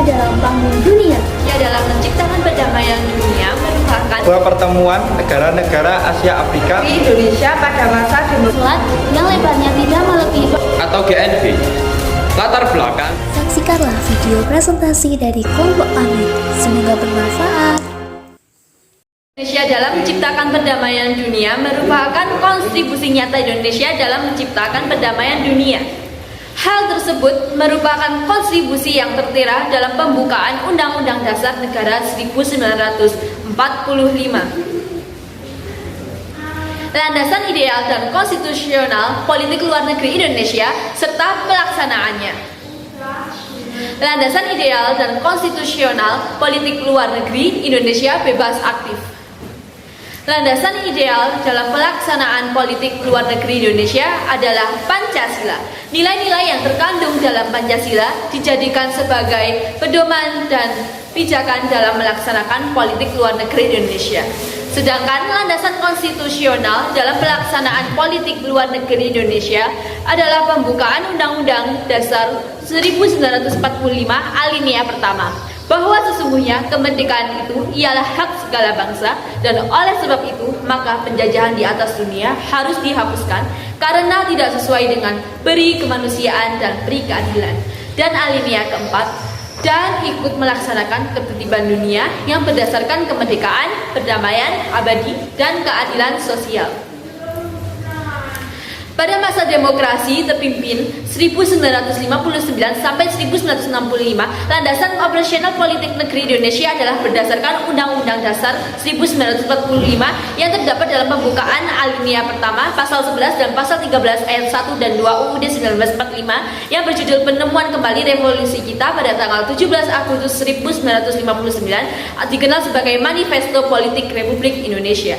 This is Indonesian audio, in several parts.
dalam panggung dunia. Ia dalam menciptakan perdamaian dunia merupakan Sebuah pertemuan negara-negara Asia Afrika di Indonesia pada masa Selat yang lebarnya tidak melebihi atau GNB. Latar belakang Saksikanlah video presentasi dari kelompok Amin. Semoga bermanfaat. Indonesia dalam menciptakan perdamaian dunia merupakan kontribusi nyata Indonesia dalam menciptakan perdamaian dunia. Hal tersebut merupakan kontribusi yang tertera dalam pembukaan Undang-Undang Dasar Negara 1945. Landasan ideal dan konstitusional politik luar negeri Indonesia serta pelaksanaannya. Landasan ideal dan konstitusional politik luar negeri Indonesia bebas aktif. Landasan ideal dalam pelaksanaan politik luar negeri Indonesia adalah Pancasila. Nilai-nilai yang terkandung dalam Pancasila dijadikan sebagai pedoman dan pijakan dalam melaksanakan politik luar negeri Indonesia. Sedangkan landasan konstitusional dalam pelaksanaan politik luar negeri Indonesia adalah pembukaan Undang-Undang Dasar 1945 alinea pertama, bahwa sesungguhnya kemerdekaan itu ialah hak segala bangsa, dan oleh sebab itu maka penjajahan di atas dunia harus dihapuskan karena tidak sesuai dengan peri kemanusiaan dan peri keadilan. Dan alinea keempat, dan ikut melaksanakan ketertiban dunia yang berdasarkan kemerdekaan, perdamaian, abadi, dan keadilan sosial. Pada masa demokrasi terpimpin 1959 sampai 1965, landasan operasional politik negeri Indonesia adalah berdasarkan Undang-Undang Dasar 1945 yang terdapat dalam pembukaan alinea pertama pasal 11 dan pasal 13 ayat 1 dan 2 UUD 1945 yang berjudul Penemuan Kembali Revolusi Kita pada tanggal 17 Agustus 1959, dikenal sebagai Manifesto Politik Republik Indonesia.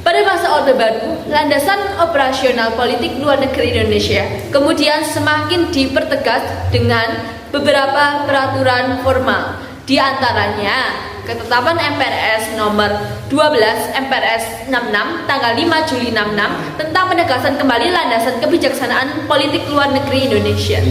Pada masa Orde Baru, landasan operasional politik luar negeri Indonesia kemudian semakin dipertegas dengan beberapa peraturan formal, di antaranya ketetapan MPRS nomor 12 MPRS 66 tanggal 5 Juli 66 tentang penegasan kembali landasan kebijaksanaan politik luar negeri Indonesia.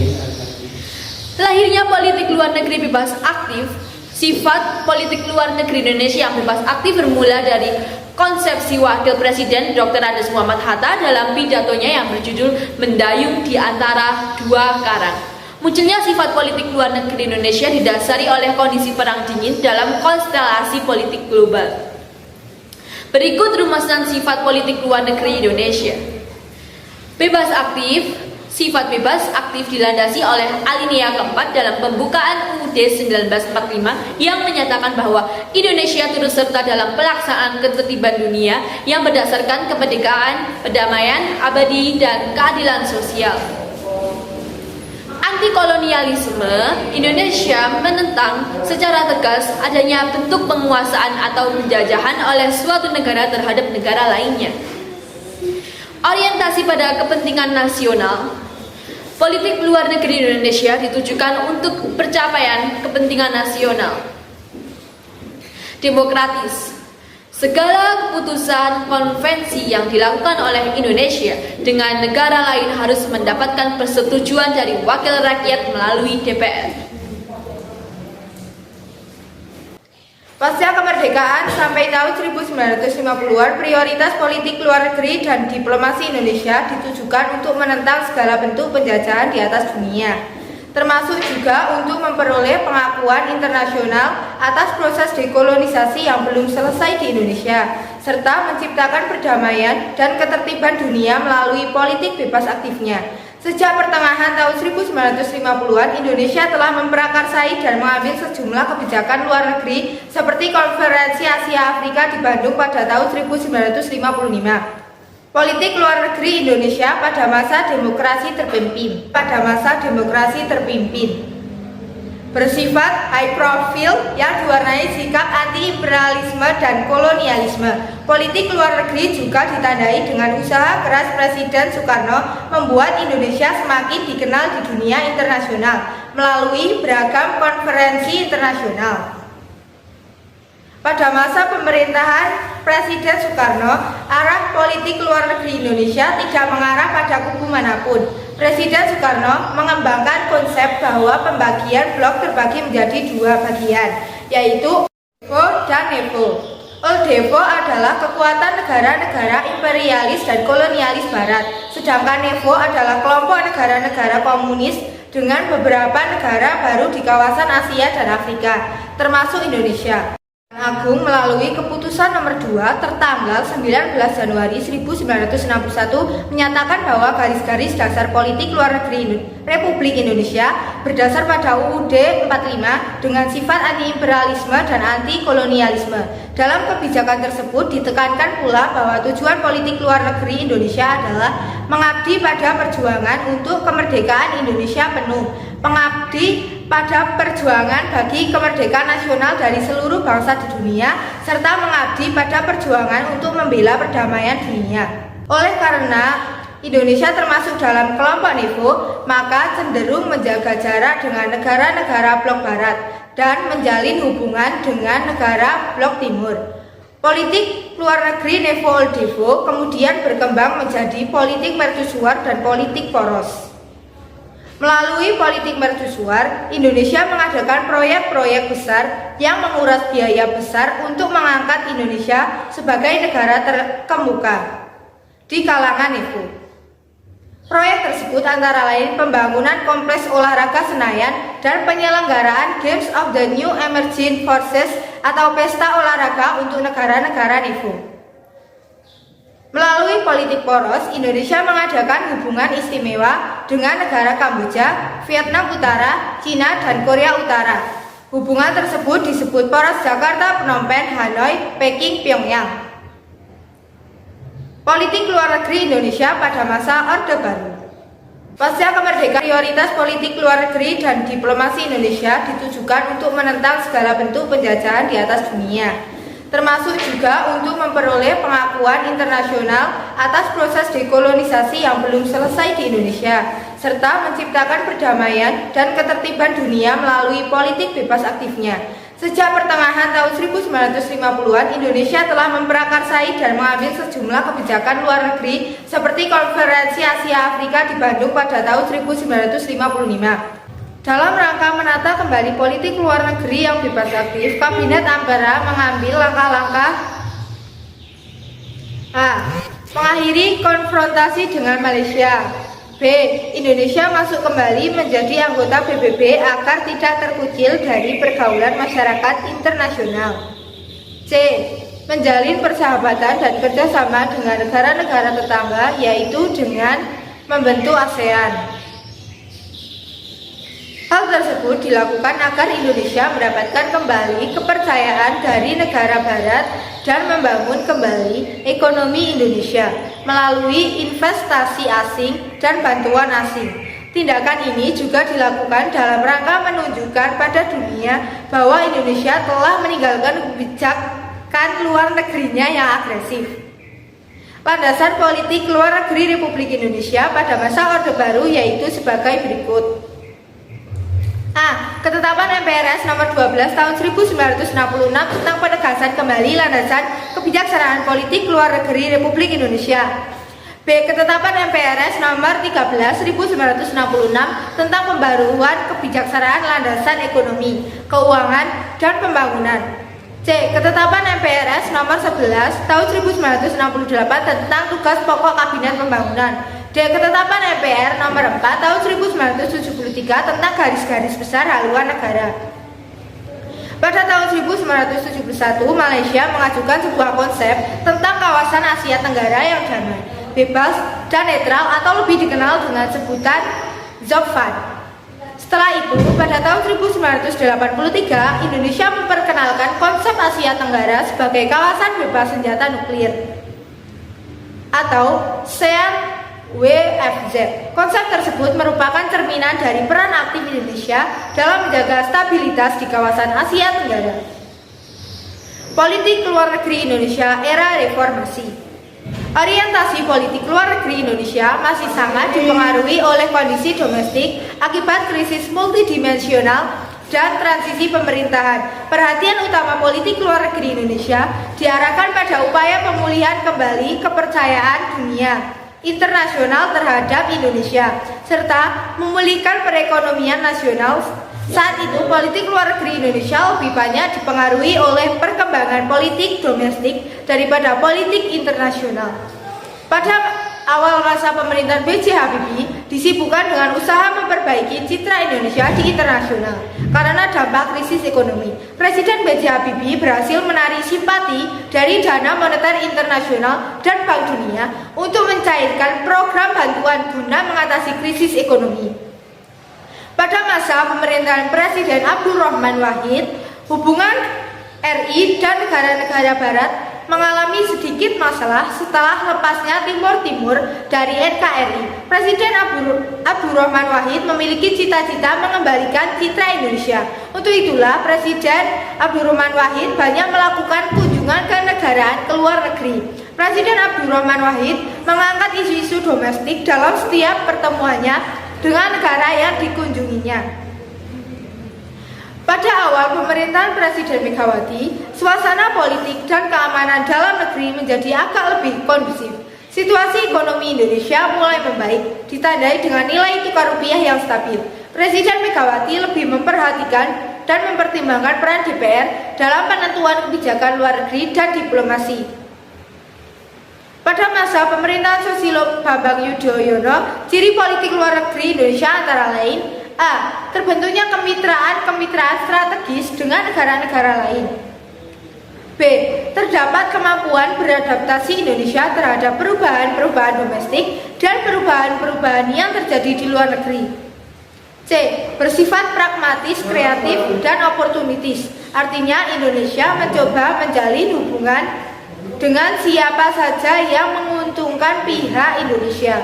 Lahirnya politik luar negeri bebas aktif. Sifat politik luar negeri Indonesia yang bebas aktif bermula dari konsepsi Wakil Presiden Dr. Andes Muhammad Hatta dalam pidatonya yang berjudul Mendayung di Antara Dua Karang. Munculnya sifat politik luar negeri Indonesia didasari oleh kondisi perang dingin dalam konstelasi politik global. Berikut rumusan sifat politik luar negeri Indonesia. Bebas aktif. Sifat bebas aktif dilandasi oleh alinea keempat dalam pembukaan UUD 1945 yang menyatakan bahwa Indonesia turut serta dalam pelaksanaan ketertiban dunia yang berdasarkan kemerdekaan, perdamaian, abadi, dan keadilan sosial. Anti-kolonialisme Indonesia menentang secara tegas adanya bentuk penguasaan atau penjajahan oleh suatu negara terhadap negara lainnya. Orientasi pada kepentingan nasional. Politik luar negeri Indonesia ditujukan untuk pencapaian kepentingan nasional. Demokratis. Segala keputusan konvensi yang dilakukan oleh Indonesia dengan negara lain harus mendapatkan persetujuan dari wakil rakyat melalui DPR. Pasca kemerdekaan sampai tahun 1950-an, prioritas politik luar negeri dan diplomasi Indonesia ditujukan untuk menentang segala bentuk penjajahan di atas dunia, termasuk juga untuk memperoleh pengakuan internasional atas proses dekolonisasi yang belum selesai di Indonesia, serta menciptakan perdamaian dan ketertiban dunia melalui politik bebas aktifnya. Sejak pertengahan tahun 1950-an, Indonesia telah memprakarsai dan mengambil sejumlah kebijakan luar negeri seperti Konferensi Asia Afrika di Bandung pada tahun 1955. Politik luar negeri Indonesia pada masa demokrasi terpimpin. Bersifat high profile yang diwarnai sikap anti-imperialisme dan kolonialisme. Politik luar negeri juga ditandai dengan usaha keras Presiden Soekarno membuat Indonesia semakin dikenal di dunia internasional melalui beragam konferensi internasional. Pada masa pemerintahan Presiden Soekarno, arah politik luar negeri Indonesia tidak mengarah pada kubu manapun. Presiden Soekarno mengembangkan konsep bahwa pembagian blok terbagi menjadi dua bagian, yaitu Oldevo dan Nevo. Oldevo adalah kekuatan negara-negara imperialis dan kolonialis barat, sedangkan Nevo adalah kelompok negara-negara komunis dengan beberapa negara baru di kawasan Asia dan Afrika, termasuk Indonesia. Agung melalui keputusan nomor 2 tertanggal 19 Januari 1961 menyatakan bahwa garis-garis dasar politik luar negeri Republik Indonesia berdasar pada UUD 45 dengan sifat anti-imperialisme dan anti-kolonialisme. Dalam kebijakan tersebut ditekankan pula bahwa tujuan politik luar negeri Indonesia adalah mengabdi pada perjuangan untuk kemerdekaan Indonesia penuh, mengabdi pada perjuangan bagi kemerdekaan nasional dari seluruh bangsa di dunia, serta mengabdi pada perjuangan untuk membela perdamaian dunia. Oleh karena Indonesia termasuk dalam kelompok Nevo, maka cenderung menjaga jarak dengan negara-negara blok barat dan menjalin hubungan dengan negara blok timur. Politik luar negeri Nevo Oldevo kemudian berkembang menjadi politik mercusuar dan politik poros. Melalui politik mercusuar, Indonesia mengadakan proyek-proyek besar yang menguras biaya besar untuk mengangkat Indonesia sebagai negara terkemuka di kalangan Nevo. Proyek tersebut antara lain pembangunan kompleks olahraga Senayan dan penyelenggaraan Games of the New Emerging Forces atau pesta olahraga untuk negara-negara Nevo. Melalui politik poros, Indonesia mengadakan hubungan istimewa dengan negara Kamboja, Vietnam Utara, Cina, dan Korea Utara. Hubungan tersebut disebut poros Jakarta, Phnom Penh, Hanoi, Peking, Pyongyang. Politik luar negeri Indonesia pada masa Orde Baru. Pasca kemerdekaan, prioritas politik luar negeri dan diplomasi Indonesia ditujukan untuk menentang segala bentuk penjajahan di atas dunia, termasuk juga untuk memperoleh pengakuan internasional atas proses dekolonisasi yang belum selesai di Indonesia, serta menciptakan perdamaian dan ketertiban dunia melalui politik bebas aktifnya. Sejak pertengahan tahun 1950-an, Indonesia telah memprakarsai dan mengambil sejumlah kebijakan luar negeri seperti Konferensi Asia Afrika di Bandung pada tahun 1955. Dalam rangka menata kembali politik luar negeri yang bebas aktif, Kabinet Ampera mengambil langkah-langkah A. Mengakhiri konfrontasi dengan Malaysia. B. Indonesia masuk kembali menjadi anggota PBB agar tidak terkucil dari pergaulan masyarakat internasional. C. Menjalin persahabatan dan kerjasama dengan negara-negara tetangga, yaitu dengan membentuk ASEAN. Hal tersebut dilakukan agar Indonesia mendapatkan kembali kepercayaan dari negara barat dan membangun kembali ekonomi Indonesia melalui investasi asing dan bantuan asing. Tindakan ini juga dilakukan dalam rangka menunjukkan pada dunia bahwa Indonesia telah meninggalkan kebijakan luar negerinya yang agresif. Landasan politik luar negeri Republik Indonesia pada masa Orde Baru yaitu sebagai berikut. A. Ketetapan MPRS nomor 12 tahun 1966 tentang penegasan kembali landasan kebijaksanaan politik luar negeri Republik Indonesia. B. Ketetapan MPRS nomor 13 1966 tentang pembaruan kebijaksanaan landasan ekonomi, keuangan, dan pembangunan. C. Ketetapan MPRS nomor 11 tahun 1968 tentang tugas pokok Kabinet Pembangunan. D. Ketetapan MPR nomor 4 tahun 1973 tentang garis-garis besar haluan negara. Pada tahun 1971, Malaysia mengajukan sebuah konsep tentang kawasan Asia Tenggara yang damai, bebas, dan netral atau lebih dikenal dengan sebutan ZOFAN. Setelah itu, pada tahun 1983, Indonesia memperkenalkan konsep Asia Tenggara sebagai kawasan bebas senjata nuklir atau CMWFZ. Konsep tersebut merupakan cerminan dari peran aktif Indonesia dalam menjaga stabilitas di kawasan Asia Tenggara. Politik luar negeri Indonesia era reformasi. Orientasi politik luar negeri Indonesia masih sangat dipengaruhi oleh kondisi domestik akibat krisis multidimensional dan transisi pemerintahan. Perhatian utama politik luar negeri Indonesia diarahkan pada upaya pemulihan kembali kepercayaan dunia internasional terhadap Indonesia, serta memulihkan perekonomian nasional. Saat itu, politik luar negeri Indonesia lebih banyak dipengaruhi oleh perkembangan politik domestik daripada politik internasional. Pada awal masa pemerintahan B.J. Habibie disibukkan dengan usaha memperbaiki citra Indonesia di internasional karena dampak krisis ekonomi. Presiden B.J. Habibie berhasil menarik simpati dari Dana Moneter Internasional dan Bank Dunia untuk mencairkan program bantuan guna mengatasi krisis ekonomi. Pada masa pemerintahan Presiden Abdurrahman Wahid, hubungan RI dan negara-negara Barat mengalami sedikit masalah setelah lepasnya Timur Timur dari NKRI. Presiden Abdurrahman Wahid memiliki cita-cita mengembalikan citra Indonesia. Untuk itulah Presiden Abdurrahman Wahid banyak melakukan kunjungan ke negaraan ke luar negeri. Presiden Abdurrahman Wahid mengangkat isu-isu domestik dalam setiap pertemuannya dengan negara yang dikunjunginya. Pada awal pemerintahan Presiden Megawati, suasana politik dan keamanan dalam negeri menjadi agak lebih kondusif. Situasi ekonomi Indonesia mulai membaik, ditandai dengan nilai tukar rupiah yang stabil. Presiden Megawati lebih memperhatikan dan mempertimbangkan peran DPR dalam penentuan kebijakan luar negeri dan diplomasi. Pada masa pemerintahan Susilo Bambang Yudhoyono, ciri politik luar negeri Indonesia antara lain: A. Terbentuknya kemitraan strategis dengan negara-negara lain. B. Terdapat kemampuan beradaptasi Indonesia terhadap perubahan-perubahan domestik dan perubahan-perubahan yang terjadi di luar negeri. C. Bersifat pragmatis, kreatif, dan opportunistis. Artinya Indonesia mencoba menjalin hubungan dengan siapa saja yang menguntungkan pihak Indonesia.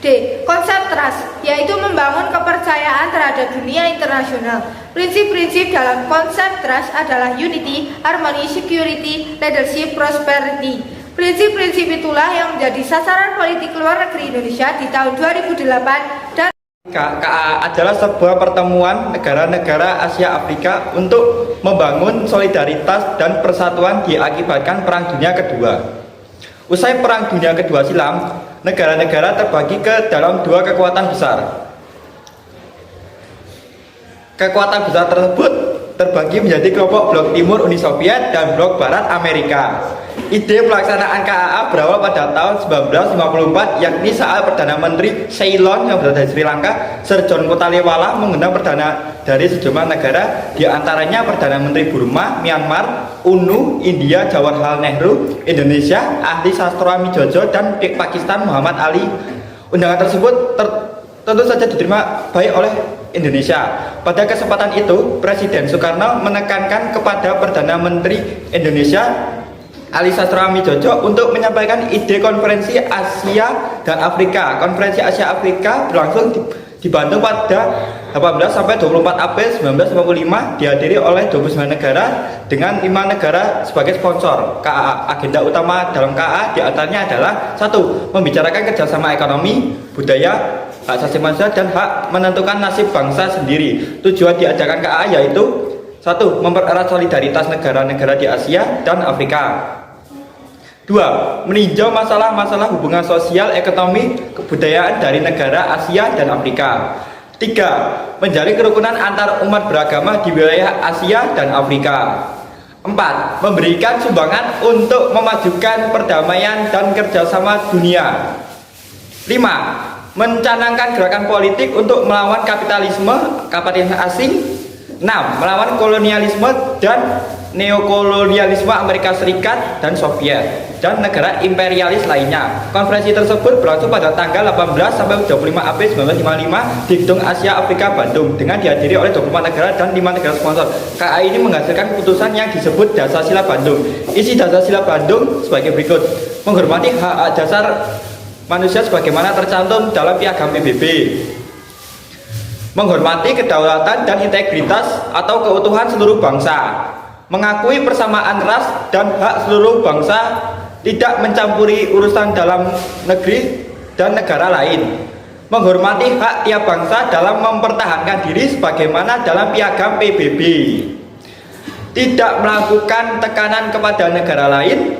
D. Konsep trust, yaitu membangun kepercayaan terhadap dunia internasional. Prinsip-prinsip dalam konsep trust adalah unity, harmony, security, leadership, prosperity. Prinsip-prinsip itulah yang menjadi sasaran politik luar negeri Indonesia di tahun 2008 dan KA adalah sebuah pertemuan negara-negara Asia Afrika untuk membangun solidaritas dan persatuan diakibatkan Perang Dunia Kedua. Usai Perang Dunia Kedua silam, negara-negara terbagi ke dalam dua kekuatan besar. Kekuatan besar tersebut terbagi menjadi kelompok Blok Timur Uni Soviet dan Blok Barat Amerika. Ide pelaksanaan KAA berawal pada tahun 1954, yakni saat Perdana Menteri Ceylon yang berada di Sri Lanka, Sir John Kotalewala, mengundang perdana dari sejumlah negara, diantaranya Perdana Menteri Burma, Myanmar, UNU, India, Jawaharlal Nehru, Indonesia, ahli sastra Mijojo, dan Pakistan Muhammad Ali. Undangan tersebut tentu saja diterima baik oleh Indonesia. Pada kesempatan itu, Presiden Soekarno menekankan kepada Perdana Menteri Indonesia Ali Sastra Mijojo untuk menyampaikan ide konferensi Asia dan Afrika. Konferensi Asia Afrika berlangsung di Bandung pada 18 sampai 24 April 1955, dihadiri oleh 29 negara dengan 5 negara sebagai sponsor. KAA, agenda utama dalam KAA diantaranya adalah: 1. Membicarakan kerjasama ekonomi, budaya, hak asasi manusia, dan hak menentukan nasib bangsa sendiri. Tujuan diadakan KAA yaitu: 1. Mempererat solidaritas negara-negara di Asia dan Afrika. 2. Meninjau masalah-masalah hubungan sosial, ekonomi, kebudayaan dari negara Asia dan Afrika. 3. Menjalin kerukunan antar umat beragama di wilayah Asia dan Afrika. 4. Memberikan sumbangan untuk memajukan perdamaian dan kerjasama dunia. 5. Mencanangkan gerakan politik untuk melawan kapitalisme asing. 6. Melawan kolonialisme dan neokolonialisme Amerika Serikat dan Soviet dan negara imperialis lainnya. Konferensi tersebut berlangsung pada tanggal 18 sampai 25 April 1955 di Gedung Asia Afrika Bandung dengan dihadiri oleh 24 negara dan 5 negara sponsor. KAA ini menghasilkan keputusan yang disebut Dasar-Sila Bandung. Isi Dasar-Sila Bandung sebagai berikut: menghormati hak-hak dasar manusia sebagaimana tercantum dalam Piagam PBB, menghormati kedaulatan dan integritas atau keutuhan seluruh bangsa, mengakui persamaan ras dan hak seluruh bangsa, tidak mencampuri urusan dalam negeri dan negara lain, menghormati hak tiap bangsa dalam mempertahankan diri sebagaimana dalam Piagam PBB, tidak melakukan tekanan kepada negara lain,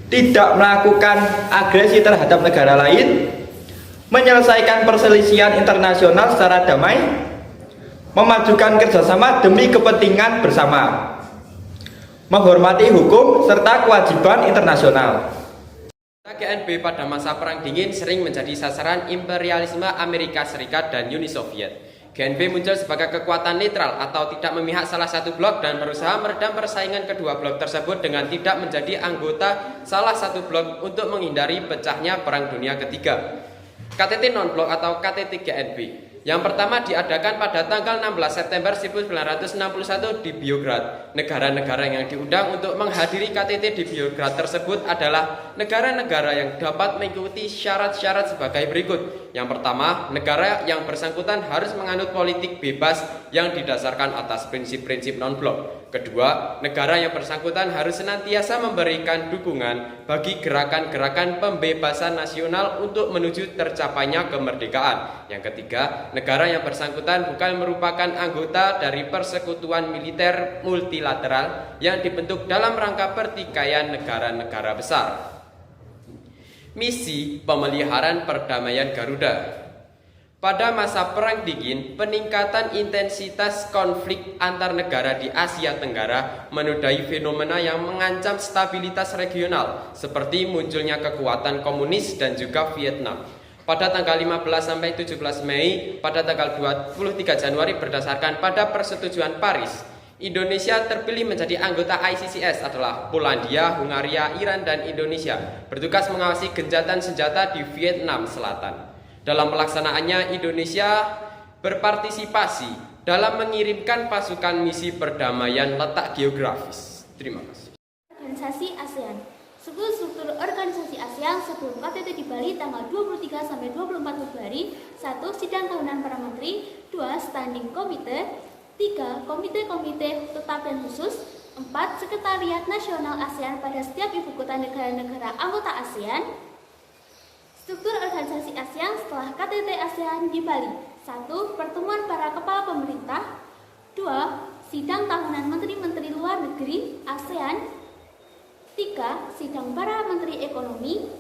tidak melakukan agresi terhadap negara lain, menyelesaikan perselisihan internasional secara damai, memajukan kerjasama demi kepentingan bersama, menghormati hukum serta kewajiban internasional. GNB pada masa Perang Dingin sering menjadi sasaran imperialisme Amerika Serikat dan Uni Soviet. GNB muncul sebagai kekuatan netral atau tidak memihak salah satu blok dan berusaha meredam persaingan kedua blok tersebut dengan tidak menjadi anggota salah satu blok untuk menghindari pecahnya Perang Dunia Ketiga. KTT non-blok atau KTT GNB yang pertama diadakan pada tanggal 16 September 1961 di Biograd. Negara-negara yang diundang untuk menghadiri KTT di Biograd tersebut adalah negara-negara yang dapat mengikuti syarat-syarat sebagai berikut. Yang pertama, negara yang bersangkutan harus menganut politik bebas yang didasarkan atas prinsip-prinsip non-blok. Kedua, negara yang bersangkutan harus senantiasa memberikan dukungan bagi gerakan-gerakan pembebasan nasional untuk menuju tercapainya kemerdekaan. Yang ketiga, negara yang bersangkutan bukan merupakan anggota dari persekutuan militer multilateral yang dibentuk dalam rangka pertikaian negara-negara besar. Misi pemeliharaan perdamaian Garuda. Pada masa Perang Dingin, peningkatan intensitas konflik antar negara di Asia Tenggara menodai fenomena yang mengancam stabilitas regional, seperti munculnya kekuatan komunis dan juga Vietnam. Pada tanggal 15-17 Mei, pada tanggal 23 Januari berdasarkan pada persetujuan Paris, Indonesia terpilih menjadi anggota ICCS adalah Polandia, Hungaria, Iran, dan Indonesia, bertugas mengawasi gencatan senjata di Vietnam Selatan. Dalam pelaksanaannya, Indonesia berpartisipasi dalam mengirimkan pasukan misi perdamaian letak geografis. Terima kasih. Organisasi ASEAN. Sebelum struktur organisasi ASEAN sebelum KTT di Bali tanggal 23 sampai 24 Februari. 1. Sidang tahunan para menteri. 2. Standing komite. 3. Komite-komite tetap dan khusus. 4. Sekretariat Nasional ASEAN pada setiap ibu kota negara-negara anggota ASEAN. Struktur organisasi ASEAN setelah KTT ASEAN di Bali. 1. Pertemuan para kepala pemerintah. 2. Sidang tahunan Menteri-Menteri Luar Negeri ASEAN. 3. Sidang para Menteri Ekonomi.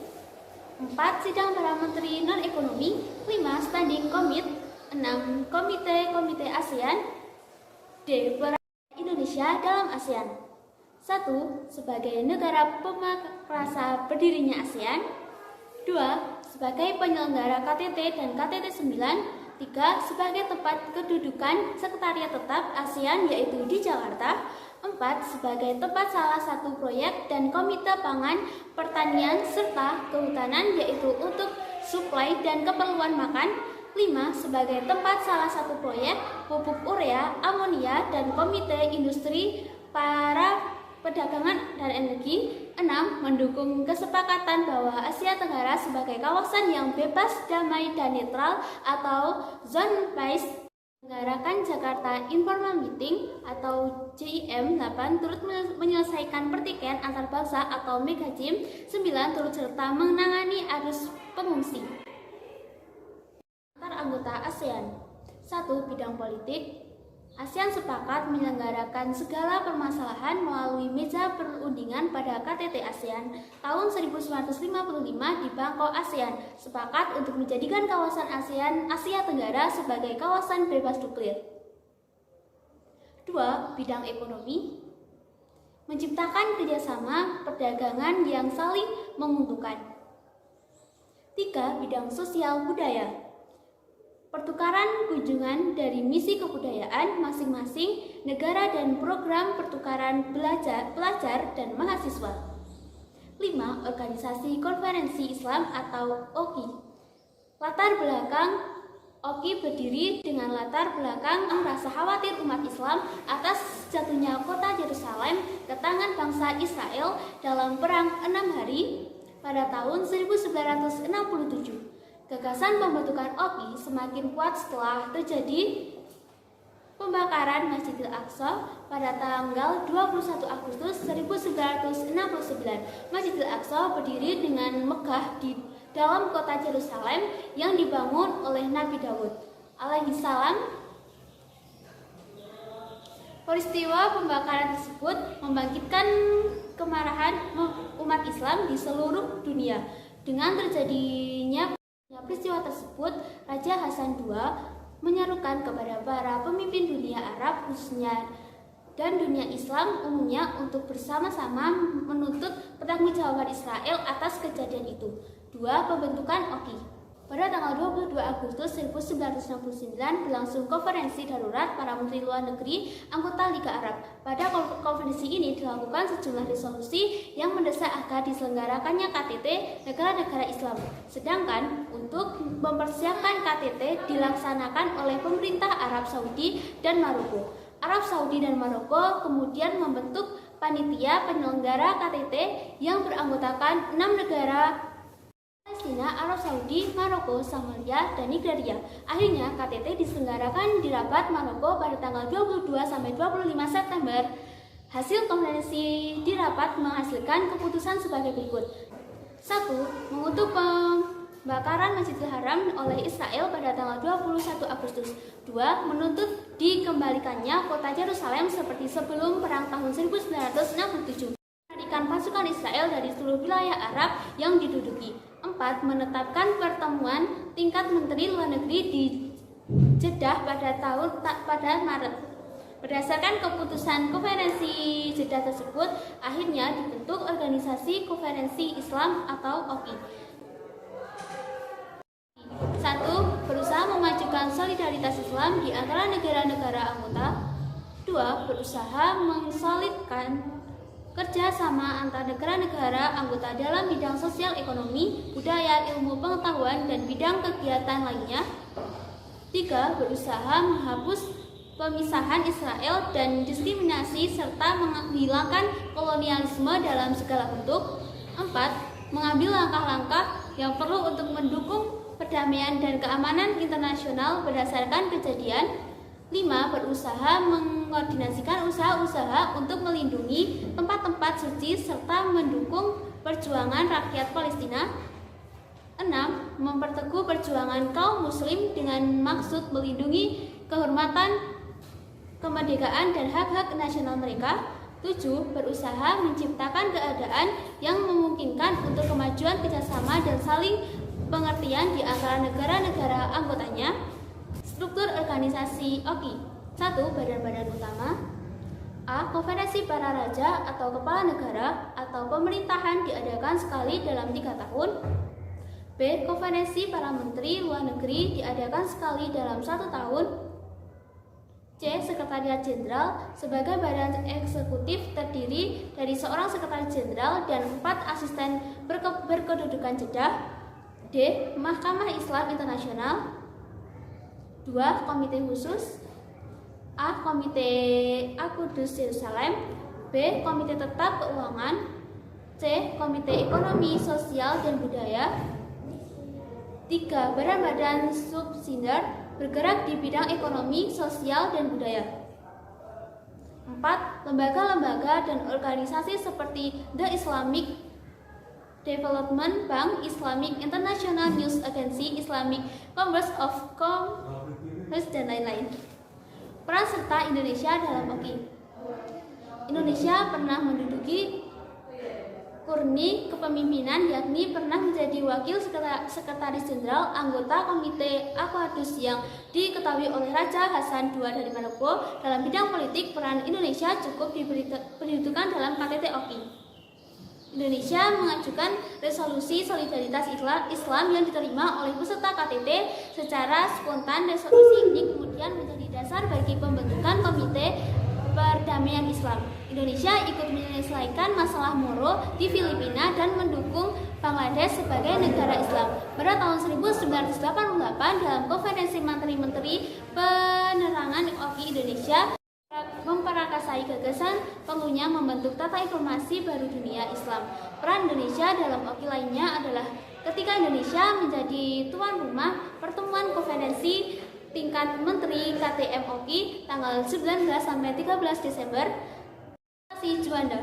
4. Sidang para Menteri Non-Ekonomi. 5. Standing Komite. 6. Komite-komite ASEAN. D. Peran Indonesia dalam ASEAN. 1. Sebagai negara pemakrasa berdirinya ASEAN. 2. Sebagai penyelenggara KTT dan KTT 9. 3. Sebagai tempat kedudukan sekretariat tetap ASEAN yaitu di Jakarta. 4. Sebagai tempat salah satu proyek dan komite pangan, pertanian, serta kehutanan yaitu untuk suplai dan keperluan makan. 5. Sebagai tempat salah satu proyek pupuk urea, amonia, dan komite industri para perdagangan dan energi. 6. Mendukung kesepakatan bahwa Asia Tenggara sebagai kawasan yang bebas, damai, dan netral atau Zone Peace. Menggarakan Jakarta Informal Meeting atau JIM. 8. Turut menyelesaikan pertikaian antar bangsa atau Megajim. 9. Turut serta menangani arus pengungsi antar anggota ASEAN. 1. Bidang politik. ASEAN sepakat menyelenggarakan segala permasalahan melalui meja perundingan pada KTT ASEAN tahun 1955 di Bangkok. ASEAN sepakat untuk menjadikan kawasan ASEAN Asia Tenggara sebagai kawasan bebas nuklir. 2. Bidang ekonomi. Menciptakan kerjasama perdagangan yang saling menguntungkan. 3. Bidang sosial budaya. Pertukaran kunjungan dari misi kebudayaan masing-masing negara dan program pertukaran pelajar dan mahasiswa. 5. Organisasi Konferensi Islam atau OKI. Latar belakang OKI berdiri dengan latar belakang rasa khawatir umat Islam atas jatuhnya kota Yerusalem ke tangan bangsa Israel dalam perang 6 hari pada tahun 1967. Gagasan pembentukan OKI semakin kuat setelah terjadi pembakaran Masjidil Aqsa pada tanggal 21 Agustus 1969. Masjidil Aqsa berdiri dengan megah di dalam kota Yerusalem yang dibangun oleh Nabi Daud alaihissalam. Peristiwa pembakaran tersebut membangkitkan kemarahan umat Islam di seluruh dunia. Dengan terjadinya peristiwa tersebut, Raja Hasan II menyerukan kepada para pemimpin dunia Arab khususnya dan dunia Islam umumnya untuk bersama-sama menuntut pertanggungjawaban Israel atas kejadian itu. 2. Pembentukan OKI. Pada tanggal 22 Agustus 1969 berlangsung konferensi darurat para menteri luar negeri anggota Liga Arab. Pada konferensi ini dilakukan sejumlah resolusi yang mendesak agar diselenggarakannya KTT negara-negara Islam. Sedangkan untuk mempersiapkan KTT dilaksanakan oleh pemerintah Arab Saudi dan Maroko. Arab Saudi dan Maroko kemudian membentuk panitia penyelenggara KTT yang beranggotakan 6 negara: Palestina, Arab Saudi, Maroko, Somalia, dan Nigeria. Akhirnya KTT diselenggarakan di Rabat, Maroko pada tanggal 22-25 September. Hasil konferensi di Rabat menghasilkan keputusan sebagai berikut. 1. Mengutuk pembakaran Masjidil Haram oleh Israel pada tanggal 21 Agustus. 2. Menuntut dikembalikannya kota Yerusalem seperti sebelum perang tahun 1967. Menghentikan pasukan Israel dari seluruh wilayah Arab yang diduduki. 4. Menetapkan pertemuan tingkat menteri luar negeri di Jeddah pada Maret. Berdasarkan keputusan konferensi Jeddah tersebut, akhirnya dibentuk Organisasi Konferensi Islam atau OKI. 1. Berusaha memajukan solidaritas Islam di antara negara-negara anggota. 2. Berusaha mensolidkan kerjasama antar negara-negara anggota dalam bidang sosial, ekonomi, budaya, ilmu pengetahuan, dan bidang kegiatan lainnya. 3. Berusaha menghapus pemisahan Israel dan diskriminasi serta menghilangkan kolonialisme dalam segala bentuk. 4. Mengambil langkah-langkah yang perlu untuk mendukung perdamaian dan keamanan internasional berdasarkan kejadian. 5. Berusaha mengkoordinasikan usaha-usaha untuk melindungi tempat-tempat suci serta mendukung perjuangan rakyat Palestina. 6. Memperteguh perjuangan kaum muslim dengan maksud melindungi kehormatan, kemerdekaan, dan hak-hak nasional mereka. 7. Berusaha menciptakan keadaan yang memungkinkan untuk kemajuan kerjasama dan saling pengertian di antara negara-negara anggotanya. Struktur organisasi OKI. 1. Badan-badan utama. A. Konferensi para raja atau kepala negara atau pemerintahan diadakan sekali dalam 3 tahun. B. Konferensi para menteri luar negeri diadakan sekali dalam 1 tahun. C. Sekretariat Jenderal sebagai badan eksekutif terdiri dari seorang sekretaris jenderal dan 4 asisten berkedudukan Jeddah. D. Mahkamah Islam Internasional. 2. Komite khusus. A. Komite Al-Qudus Yerusalem. B. Komite Tetap Keuangan. C. Komite Ekonomi, Sosial, dan Budaya. 3. Badan-badan subsidiar bergerak di bidang ekonomi, sosial, dan budaya. 4. Lembaga-lembaga dan organisasi seperti The Islamic Development Bank, Islamic International News Agency, Islamic Congress of Commerce, dan lain-lain. Peran serta Indonesia dalam OKI. Indonesia pernah menduduki kurni kepemimpinan, yakni pernah menjadi wakil sekretaris jenderal anggota Komite Al-Qudus yang diketahui oleh Raja Hasan II dari Maroko. Dalam bidang politik, peran Indonesia cukup diperhitungkan dalam KTT OKI. Indonesia mengajukan resolusi solidaritas Islam yang diterima oleh peserta KTT secara spontan. Resolusi ini kemudian menjadi dasar bagi pembentukan Komite Perdamaian Islam. Indonesia ikut menyelesaikan masalah Moro di Filipina dan mendukung Bangladesh sebagai negara Islam. Pada tahun 1988 dalam konferensi menteri-menteri penerangan OKI, Indonesia memperakasai gagasan perlunya membentuk tata informasi baru dunia Islam. Peran Indonesia dalam OKI lainnya adalah ketika Indonesia menjadi tuan rumah pertemuan konferensi tingkat menteri KTM OKI tanggal 19 sampai 13 Desember. Juanda.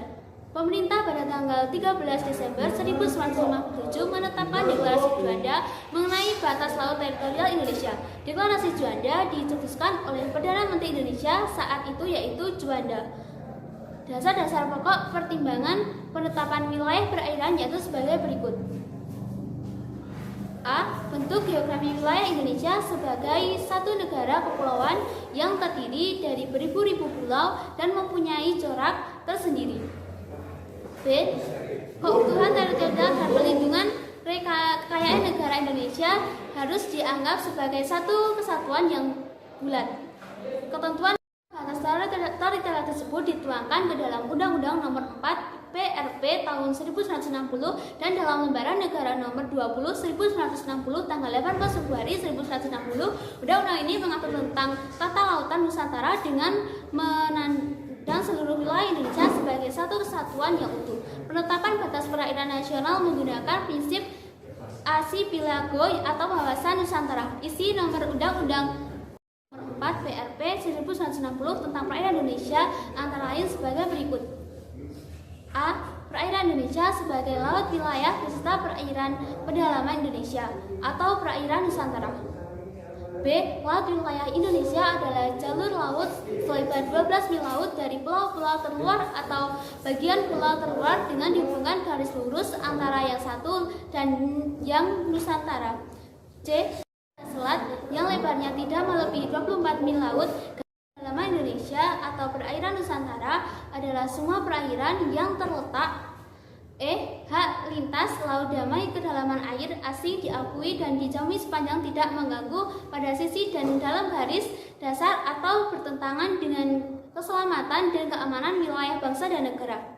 Pemerintah pada tanggal 13 Desember 1957 menetapkan Deklarasi Juanda mengenai batas laut teritorial Indonesia. Deklarasi Juanda dicetuskan oleh Perdana Menteri Indonesia saat itu, yaitu Juanda. Dasar-dasar pokok pertimbangan penetapan wilayah perairan yaitu sebagai berikut. A. Bentuk geografi wilayah Indonesia sebagai satu negara kepulauan yang terdiri dari beribu-ribu pulau dan mempunyai corak tersendiri. B. Keutuhan teritorial dan perlindungan kekayaan negara Indonesia harus dianggap sebagai satu kesatuan yang bulat. Ketentuan atas teritorial tersebut dituangkan ke dalam Undang-Undang Nomor 4 PRP tahun 1960 dan dalam Lembaran Negara Nomor 20 1960 tanggal 18 Februari 1960. Undang-undang ini mengatur tentang tata lautan Nusantara dengan menandang seluruh wilayah Indonesia sebagai satu kesatuan yang utuh. Penetapan batas perairan nasional menggunakan prinsip Archipelago atau Kawasan Nusantara. Isi nomor Undang-Undang 4 PRP 1960 tentang perairan Indonesia antara lain sebagai berikut. A. Perairan Indonesia sebagai laut wilayah beserta perairan pedalaman Indonesia atau perairan Nusantara. B. Laut wilayah Indonesia adalah jalur laut selebar 12 mil laut dari pulau-pulau terluar atau bagian pulau terluar dengan dihubungkan garis lurus antara yang satu dan yang Nusantara. C. Selat yang lebarnya tidak melebihi 24 mil laut. Pedalaman Indonesia atau perairan Nusantara adalah semua perairan yang terletak hak lintas laut damai kedalaman air asing diakui dan dijamin sepanjang tidak mengganggu pada sisi dan dalam garis dasar atau bertentangan dengan keselamatan dan keamanan wilayah bangsa dan negara.